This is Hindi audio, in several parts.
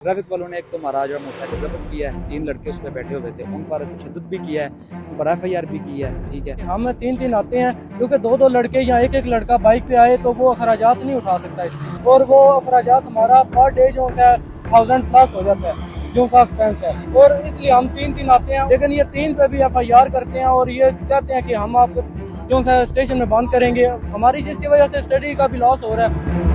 ट्रैफिक वालों ने एक तो महाराज और मोटरसाइकिल जब्त किया है, 3 लड़के उस पर बैठे हुए थे, उन पर तशद्दुद भी किया है, उन पर FIR भी की है। ठीक है, हम 3-3 आते हैं क्योंकि 2-2 लड़के या एक लड़का बाइक पे आए तो वो अखराजात नहीं उठा सकता है और वो अखराजात हमारा पर डे जो है 1000+ हो जाता है जो का एक्सपेंस है, और इसलिए हम 3-3 आते हैं। लेकिन ये 3 पे भी FIR करते हैं और ये कहते हैं कि हम आपको जो है स्टेशन में बंद करेंगे। हमारी जिसकी वजह से स्टडी का भी लॉस हो रहा है।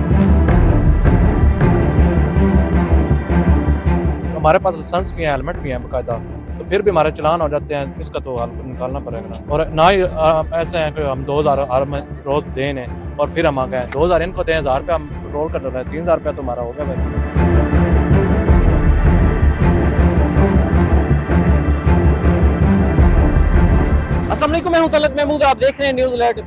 हमारे पास लाइसेंस भी है, हेलमेट भी है बाकायदा, तो फिर भी हमारे चलान हो जाते हैं। इसका तो हल निकालना पड़ेगा ना। और ना ही ऐसे हैं कि हम 2000 रोज दें और फिर हम आ गए 2000 इनको दें, 1000 रुपये हम पेट्रोल कर रहे हैं, 3000 रुपया तो हमारा हो गया भाई। अस्सलाम वालेकुम, मैं हूं तलत महमूद, आप देख रहे हैं न्यूज़ अलर्ट।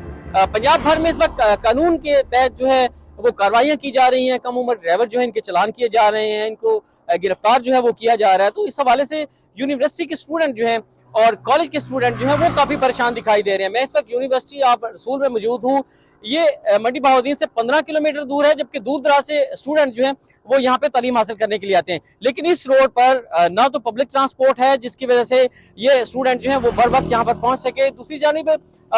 पंजाब भर में इस वक्त कानून के तहत जो है वो कार्रवाइयां की जा रही हैं। कम उम्र ड्राइवर जो है इनके चलान किए जा रहे हैं, इनको गिरफ्तार जो है वो किया जा रहा है। तो इस हवाले से यूनिवर्सिटी के स्टूडेंट जो हैं और कॉलेज के स्टूडेंट जो हैं वो काफी परेशान दिखाई दे रहे हैं। मैं इस वक्त यूनिवर्सिटी ऑफ रसूल में मौजूद हूँ। ये मंडी बहाउद्दीन से 15 किलोमीटर दूर है, जबकि दूर दराज से स्टूडेंट जो हैं वो यहाँ पे तालीम हासिल करने के लिए आते हैं। लेकिन इस रोड पर ना तो पब्लिक ट्रांसपोर्ट है, जिसकी वजह से ये स्टूडेंट जो हैं वो बर वक्त यहाँ पर पहुंच सके। दूसरी जानिब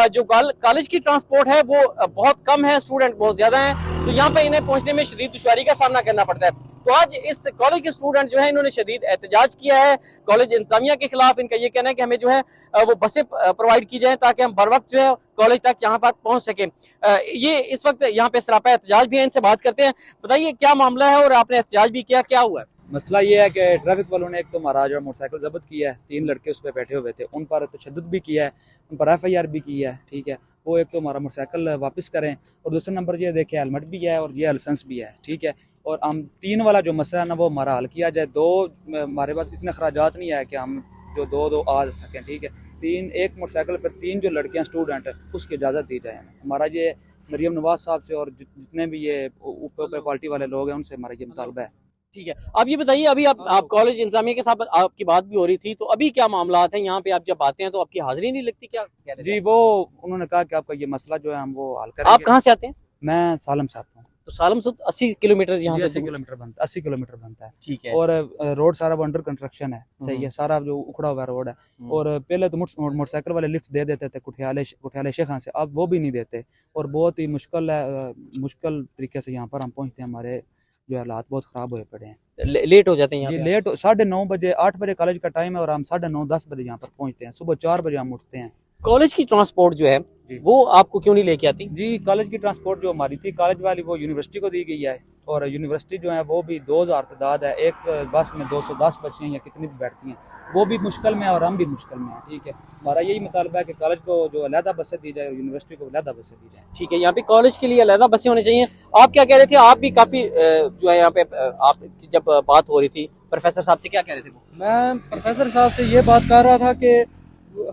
जो कॉलेज की ट्रांसपोर्ट है वो बहुत कम है, स्टूडेंट बहुत ज्यादा हैं, तो यहाँ पे इन्हें पहुंचने में शदीद दुश्वारी का सामना करना पड़ता है। तो आज इस कॉलेज के स्टूडेंट जो है इन्होंने शदीद एहतजाज किया है कॉलेज इंतजामिया के खिलाफ। इनका ये कहना है कि हमें जो है वो बसें प्रोवाइड की जाए ताकि हम बर वक्त जो है कॉलेज तक यहाँ पर पहुंच सके। ये इस वक्त यहाँ पे सरापा एहतजाज भी है, इनसे बात करते हैं। बताइए क्या मामला है और आपने एहतजाज भी किया, क्या हुआ है? मसला ये है कि ट्रैफिक वालों ने एक तो महाराज और मोटरसाइकिल जब्त किया है, 3 लड़के उस पर बैठे हुए थे, उन पर तशद्दुद भी किया है, उन पर FIR भी की है। ठीक है, वो एक तो हमारा मोटरसाइकिल वापस करें और दूसरा नंबर ये देखें हेलमेट भी है और ये लाइसेंस भी है। ठीक है, और हम 3 वाला जो मसला है ना वो हमारा हल किया जाए। 2 हमारे पास इतने अखराजात नहीं है कि हम जो 2-2 आ सकें। ठीक है, 3 एक मोटरसाइकिल पर 3 जो लड़कियां स्टूडेंट है उसकी इजाज़त दी जाए। हमारा ये मरियम नवाज साहब से और जितने भी ये ऊपर क्वालिटी वाले लोग हैं उनसे हमारा ये मुतालबा है। ठीक है, अब ये बताइए, अभी आप कॉलेज इंतजामिया के साथ आपकी बात भी हो रही थी, तो अभी क्या मामला है यहाँ पे? आप जब आते हैं तो आपकी हाजिरी नहीं लगती, क्या कह रहे थे? जी, वो उन्होंने कहा कि आपका ये मसला जो है हम वो हल करेंगे। आप कहाँ से आते हैं? मैं सालम से आता हूँ। तो सालम से 80 किलोमीटर यहाँ से 80 किलोमीटर बनता है, 80 किलोमीटर बनता है। ठीक है। और रोड सारा वो अंडर कंस्ट्रक्शन है, सही है, सारा जो उखड़ा हुआ रोड है। और पहले तो मोटरसाइकिल वाले लिफ्ट दे देते थे कुठियाले शेखां से, अब वो भी नहीं देते और बहुत ही मुश्किल तरीके से यहाँ पर हम पहुँचते हैं। हमारे जो हालात बहुत ख़राब हुए पड़े हैं, लेट हो जाते हैं यहाँ जी पे? लेट 9:30 बजे, 8 बजे कॉलेज का टाइम है और हम 9:30-10 बजे यहाँ पर पहुँचते हैं। सुबह 4 बजे हम उठते हैं। कॉलेज की ट्रांसपोर्ट जो है वो आपको क्यों नहीं लेके आती? जी, कॉलेज की ट्रांसपोर्ट जो हमारी थी कॉलेज वाली वो यूनिवर्सिटी को दी गई है और यूनिवर्सिटी जो है वो भी 2000 तादाद है। एक बस में 210 बच्चे हैं या कितनी भी बैठती हैं, वो भी मुश्किल में है और हम भी मुश्किल में हैं। ठीक है, हमारा यही मुतालबा है कि कॉलेज को जो अलहदा बसें दी जाए और यूनिवर्सिटी को अलहदा बसें दी जाए। ठीक है, यहाँ पे कॉलेज के लिए अलहदा बसें होनी चाहिए। आप क्या कह रहे थे? आप भी काफी जो है यहाँ पे आप जब बात हो रही थी प्रोफेसर साहब से, क्या कह रहे थे वो? मैं प्रोफेसर साहब से ये बात कर रहा था कि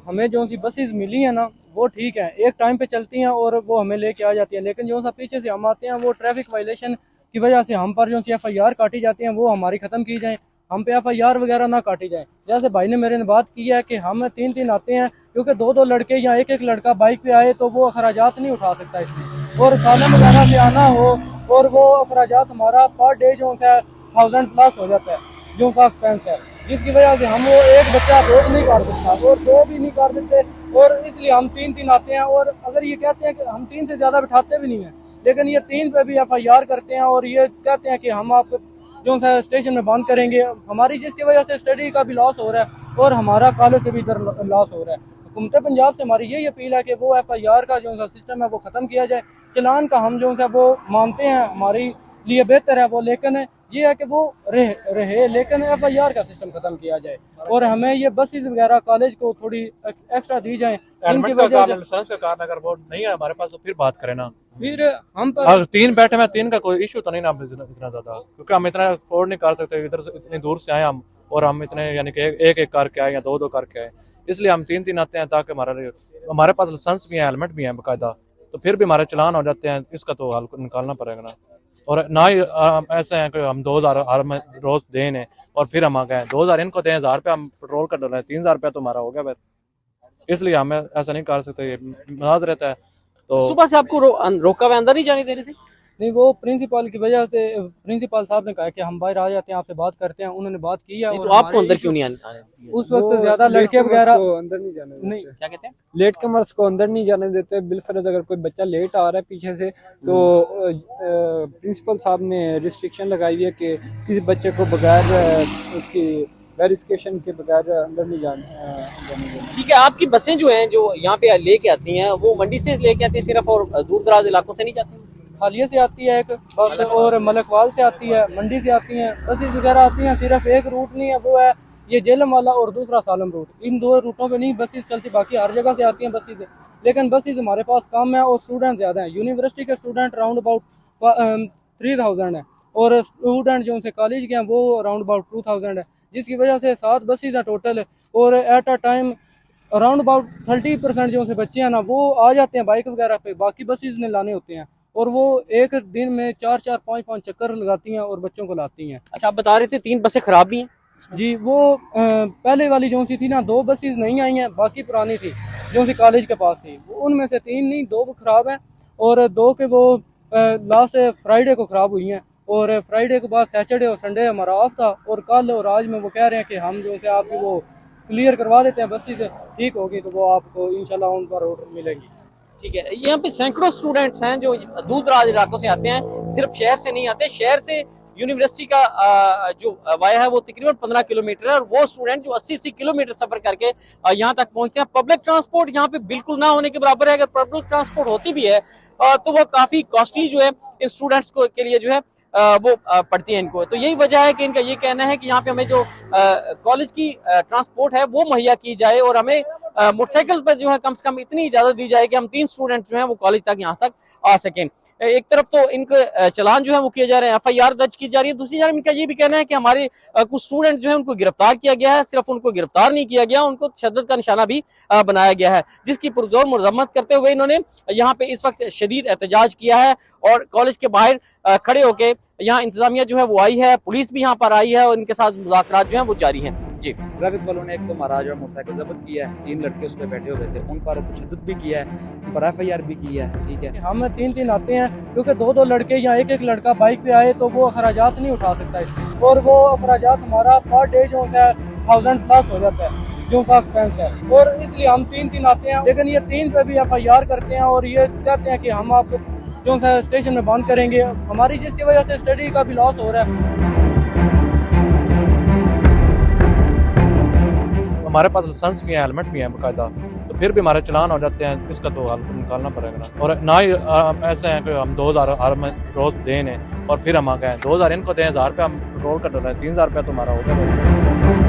हमें जो सी बसेस मिली है ना वो ठीक है, एक टाइम पे चलती हैं और वो हमें लेके आ जाती हैं। लेकिन जो सा पीछे से हम आते हैं वो ट्रैफिक वायलेशन की वजह से हम पर जो सी FIR काटी जाती हैं वो हमारी ख़त्म की जाए, हम पे FIR वगैरह ना काटी जाए। जैसे भाई ने मेरे ने बात की है कि हम 3-3 आते हैं क्योंकि 2-2 लड़के या एक लड़का बाइक पे आए तो वो अखराजात नहीं उठा सकता इसमें, और सालन वगैरह से आना हो और वो अखराजात हमारा पर डे जो है 1000+ हो जाता है जो का एक्सपेंस है, जिसकी वजह से हम वो एक बच्चा रोज नहीं कर सकता और 2 भी नहीं कर सकते, और इसलिए हम 3-3 आते हैं। और अगर ये कहते हैं कि हम 3 से ज़्यादा बिठाते भी नहीं हैं, लेकिन ये 3 पे भी FIR करते हैं और ये कहते हैं कि हम आपको जो है स्टेशन में बंद करेंगे। हमारी जिसकी वजह से स्टडी का भी लॉस हो रहा है और हमारा कॉलेज से भी इधर लॉस हो रहा है। हुकूमत पंजाब से हमारी यही अपील है कि वो FIR का जो सिस्टम है वो ख़त्म किया जाए। चलान का हम जो है वो मानते हैं, हमारे लिए बेहतर है वो, लेकिन ये है कि वो रहे लेकिन FIR का सिस्टम खत्म किया जाए और हमें ये बसेस वगैरह कॉलेज को थोड़ी एक्स्ट्रा दी जाए। इनकी वजह से लाइसेंस का कारण अगर वो नहीं है हमारे पास तो फिर बात करें ना। फिर हम पर अगर 3 बैठे में 3 का कोई इशू तो नहीं ना इतना ज्यादा, क्योंकि हम इतना अफोर्ड नहीं कर सकते। इधर से इतनी दूर से आए हम और हम इतने यानी कि एक करके आए या 2-2 करके आए, इसलिए हम 3-3 आते हैं ताकि हमारे पास लाइसेंस भी है, हेलमेट भी है बाकायदा, तो फिर भी हमारे चलान हो जाते हैं। इसका तो हल निकालना पड़ेगा ना। और ना ही ऐसे हैं कि हम 2000 रोज दें और फिर हम आ गए 2000 इनको दें, 1000 रुपया हम पेट्रोल कर रहे हैं, 3000 रुपया तो हमारा हो गया फिर। इसलिए हम ऐसा नहीं कर सकते, ये नाज रहता है। तो सुबह से आपको रोका हुआ अंदर नहीं जाने दे रहे थे? नहीं, वो प्रिंसिपल की वजह से प्रिंसिपल साहब ने कहा कि हम बाहर आ जाते हैं, आपसे बात करते हैं। उन्होंने बात की है। नहीं, और तो आपको हमारे अंदर issue- क्यों नहीं आने उस वक्त ज्यादा लड़के वगैरह अंदर नहीं जाने नहीं, क्या कहते हैं? लेट कमर्स को अंदर नहीं जाने देते। बिलफर्ज अगर कोई बच्चा लेट आ रहा है पीछे से तो प्रिंसिपल साहब ने रिस्ट्रिक्शन लगाई है कि किसी बच्चे को बगैर उसकी वेरिफिकेशन के बगैर अंदर नहीं जाने देंगे। ठीक है, आपकी बसें जो हैं जो यहाँ पे लेके आती हैं वो मंडी से लेके आती हैं सिर्फ, और दूर दराज इलाकों से नहीं जाती? हालिया से आती है एक बस, और मलकवाल से आती है, मंडी से आती हैं, बसेस वगैरह आती हैं। सिर्फ एक रूट नहीं है, वो है ये जेलम वाला और दूसरा सालम रूट। इन दो रूटों पे नहीं बसेस चलती, बाकी हर जगह से आती हैं बसेस। लेकिन बसेस हमारे पास कम है और स्टूडेंट ज़्यादा हैं। यूनिवर्सिटी के स्टूडेंट राउंड अबाउट 3000 हैं और स्टूडेंट जो उनसे कॉलेज के हैं वो अराउंड अबाउट 2000 है, जिसकी वजह से 7 बसेस हैं टोटल। और at a time around about 30% जो उनसे बच्चे हैं ना वो आ जाते हैं बाइक वगैरह पे, बाकी बसेस ने लाने होते हैं। और वो एक दिन में 4-4, 5-5 चक्कर लगाती हैं और बच्चों को लाती हैं। अच्छा, आप बता रहे थे 3 बसें खराब भी हैं? जी, वो पहले वाली जो सी थी ना 2 बसेस नहीं आई हैं, बाकी पुरानी थी जो सी कॉलेज के पास थी। उनमें से 3 नहीं, 2 खराब हैं और 2 के वो लास्ट फ्राइडे को ख़राब हुई हैं। और फ्राइडे के बाद सैटरडे और संडे हमारा ऑफ था और कल और आज में वो कह रहे हैं कि हम जो है आपकी वो क्लियर करवा देते हैं, बसेस ठीक होगी तो वो आपको इंशाल्लाह उन पर ऑर्डर मिलेगी। ठीक है, यहाँ पे सैकड़ों स्टूडेंट्स हैं जो दूर दराज इलाकों से आते हैं, सिर्फ शहर से नहीं आते। शहर से यूनिवर्सिटी का जो वाया है वो तकरीबन 15 किलोमीटर है और वो स्टूडेंट जो 80-80 किलोमीटर सफर करके यहाँ तक पहुँचते हैं। पब्लिक ट्रांसपोर्ट यहाँ पे बिल्कुल ना होने के बराबर है। अगर पब्लिक ट्रांसपोर्ट होती भी है तो वो काफ़ी कॉस्टली जो है इन स्टूडेंट्स को के लिए जो है वो पड़ती है इनको। तो यही वजह है कि इनका ये कहना है कि यहाँ पे हमें जो कॉलेज की ट्रांसपोर्ट है वो मुहैया की जाए और हमें मोटरसाइकिल पर जो है कम से कम इतनी इजाजत दी जाए कि हम 3 स्टूडेंट जो हैं वो कॉलेज तक यहाँ तक आ सकें। एक तरफ तो इनके चलान जो है वो किए जा रहे हैं, FIR दर्ज की जा रही है। दूसरी तरफ इनका ये भी कहना है कि हमारे कुछ स्टूडेंट जो है उनको गिरफ्तार किया गया है। सिर्फ उनको गिरफ्तार नहीं किया गया, उनको तशद्दुद का निशाना भी बनाया गया है, जिसकी पुरजोर मजम्मत करते हुए इन्होंने यहाँ पे इस वक्त शदीद एहतजाज किया है और कॉलेज के बाहर खड़े होके यहाँ इंतजामिया जो है वो आई है, पुलिस भी यहाँ पर आई है और इनके साथ मुज़ाकरात जो है वो जारी हैं। जी, ट्रैफिक वालों ने एक तो महाराज और मोटरसाइकिल जब्त किया है, 3 लड़के उस पर बैठे हुए थे, उन पर तशद्दुद भी किया है, उन पर FIR भी की है। ठीक है, हम 3-3 आते हैं क्योंकि 2-2 लड़के या एक लड़का बाइक पे आए तो वो अखराजात नहीं उठा सकता इसमें, और वो अखराजात हमारा पर डे जो है 1000+ हो जाता है जो सा एक्सपेंस है, और इसलिए हम 3-3 आते हैं। लेकिन ये 3 पे भी FIR करते हैं और ये कहते हैं कि हम आपको जो सा स्टेशन में बंद करेंगे, हमारी जिसकी वजह से स्टडी का भी लॉस हो रहा है। हमारे पास लाइसेंस भी है, हेलमेट भी है बाकायदा, तो फिर भी हमारे चलान हो जाते हैं। इसका तो हल निकालना पड़ेगा ना। और ना ही ऐसे हैं कि हम 2000 रोज दें और फिर हम आ गए 2000 इनको दें, 1000 रुपये हम पेट्रोल का डर है, 3000 रुपये तो हमारा हो गया।